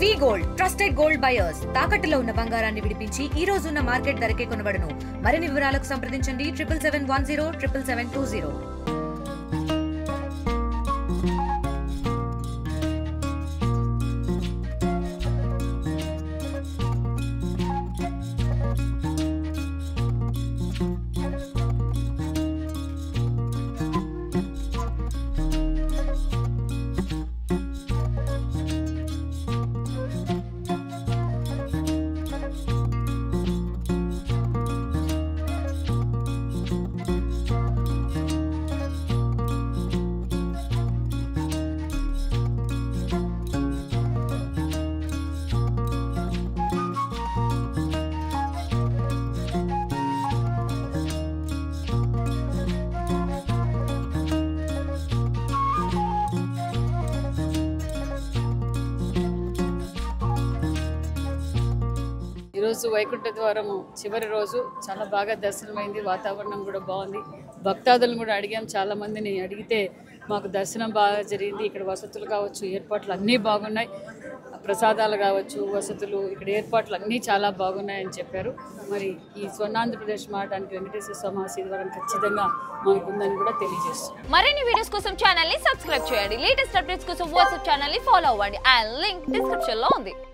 వి gold trusted gold buyers తాకట్టులో ఉన్న బంగారాన్ని విడిపించి ఈ రోజు ఉన్న మార్కెట్ ధరకే కొనబడును. మరిన్ని వివరాలకు సంప్రదించండి 7771077720. ఈరోజు వైకుంఠ ద్వారము చివరి రోజు చాలా బాగా దర్శనమైంది. వాతావరణం కూడా బాగుంది. భక్తాదులను కూడా అడిగాం, చాలా మందిని అడిగితే మాకు దర్శనం బాగా జరిగింది. ఇక్కడ వసతులు కావచ్చు, ఏర్పాట్లు అన్నీ బాగున్నాయి. ప్రసాదాలు కావచ్చు, వసతులు, ఇక్కడ ఏర్పాట్లు అన్నీ చాలా బాగున్నాయని చెప్పారు. మరి ఈ స్వర్ణాంధ్రప్రదేశ్ మారడానికి వెంకటేశ్వర స్వామి ఆశీర్వాదం ఖచ్చితంగా మనకుందని కూడా తెలియజేస్తుంది. మరిన్ని వీడియోస్ కోసం ఛానల్ ని సబ్స్క్రైబ్ చేయండి. లేటెస్ట్ అప్డేట్స్ కోసం వాట్సాప్ ఛానల్ ని ఫాలో అవ్వండి. అండ్ లింక్ డిస్క్రిప్షన్ లో ఉంది.